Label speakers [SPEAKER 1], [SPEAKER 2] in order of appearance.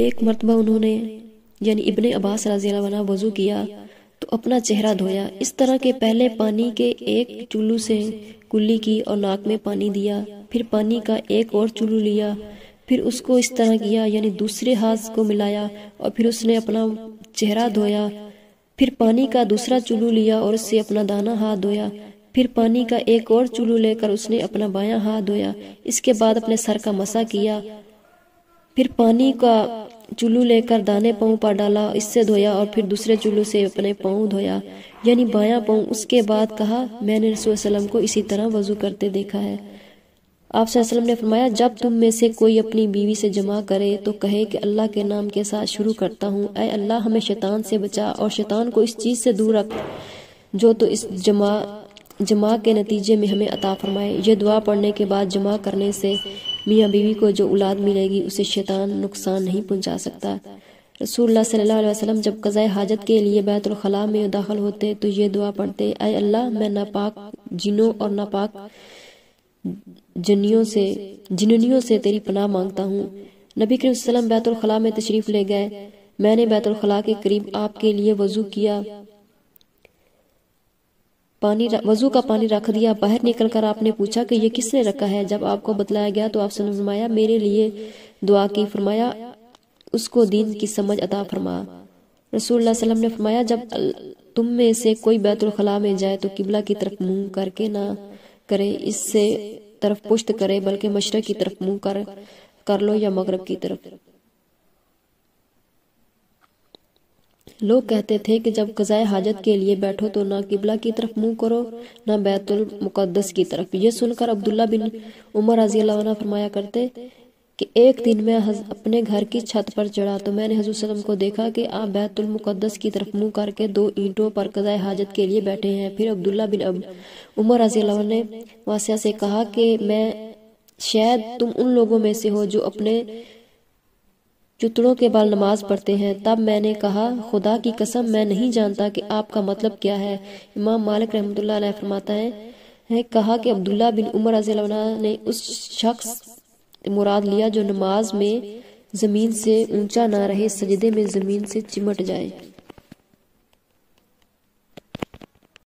[SPEAKER 1] ایک مرتبہ انہوں نے یعنی ابن عباس رضی اللہ عنہ وضو کیا تو اپنا چہرہ دھویا، اس طرح کہ پہلے پانی کے ایک چلو سے کلی کی اور ناک میں پانی دیا، پھر پانی کا ایک اور چلو لیا، پھر اس کو اس طرح کیا یعنی دوسرے ہاتھ کو ملایا اور پھر اس نے اپنا چہرہ دھویا، پھر پانی کا دوسرا چلو لیا اور اس سے اپنا دانا ہاتھ دھویا، پھر پانی کا ایک اور چلو لے کر اس نے اپنا بایاں ہاتھ دھویا، اس کے بعد اپنے سر کا مسح کیا، پھر پانی کا چلو لے کر دانے پاؤں پر ڈالا، اس سے دھویا اور پھر دوسرے چلو سے اپنے پاؤں دھویا یعنی بایاں پاؤں۔ اس کے بعد کہا میں نے رسول صلی اللہ علیہ وسلم کو اسی طرح وضو کرتے دیکھا ہے۔ آپ صلی اللہ علیہ وسلم نے فرمایا جب تم میں سے کوئی اپنی بیوی سے جماع کرے تو کہے کہ اللہ کے نام کے ساتھ شروع کرتا ہوں، اے اللہ ہمیں شیطان سے بچا اور شیطان کو اس چیز سے دور رکھ جو تو اس جماع کے نتیجے میں ہمیں عطا فرمائے۔ یہ دعا پڑھنے کے بعد جماع کرنے سے میاں بیوی کو جو اولاد ملے گی اسے شیطان نقصان نہیں پہنچا سکتا۔ رسول اللہ صلی اللہ علیہ وسلم جب قضاء حاجت کے لیے بیت الخلاء میں داخل ہوتے تو یہ دعا پڑھتے، اے اللہ میں ناپاک جنوں اور ناپاک جننیوں سے تیری پناہ مانگتا ہوں۔ نبی کریم صلی اللہ علیہ وسلم بیت الخلاء میں تشریف لے گئے، میں نے بیت الخلاء کے قریب آپ کے لیے وضو کیا، وضو کا پانی رکھ دیا، باہر نکل کر آپ نے پوچھا کہ یہ کس نے رکھا ہے؟ جب آپ کو بتلایا گیا تو آپ سے فرمایا میرے لیے دعا کی، فرمایا اس کو دین کی سمجھ عطا فرما۔ رسول اللہ صلی اللہ علیہ وسلم نے فرمایا جب تم میں سے کوئی بیت الخلاء میں جائے تو قبلہ کی طرف منہ کر کے نہ کرے، اس سے طرف پشت کرے بلکہ مشرق کی طرف منہ کر لو یا مغرب کی طرف۔ لوگ کہتے تھے کہ جب قضاء حاجت کے لیے بیٹھو تو نہ قبلہ کی طرف منہ کرو نہ بیت المقدس کی طرف۔ یہ سن کر عبداللہ بن عمر رضی اللہ عنہ فرمایا کرتے کہ ایک دن میں اپنے گھر کی چھت پر چڑھا تو میں نے حضور صلی اللہ علیہ وسلم کو دیکھا کہ آپ بیت المقدس کی طرف منہ کر کے 2 اینٹوں پر قضاء حاجت کے لیے بیٹھے ہیں۔ پھر عبداللہ بن عمر رضی اللہ عنہ نے واسعہ سے کہا کہ میں شاید تم ان لوگوں میں سے ہو جو اپنے چتڑوں کے بال نماز پڑھتے ہیں۔ تب میں نے کہا خدا کی قسم میں نہیں جانتا کہ آپ کا مطلب کیا ہے۔ امام مالک رحمۃ اللہ علیہ فرماتا ہے کہا کہ عبداللہ بن عمر رضی اللہ عنہ نے اس شخص مراد لیا جو نماز میں زمین سے اونچا نہ رہے، سجدے میں زمین سے چمٹ جائے۔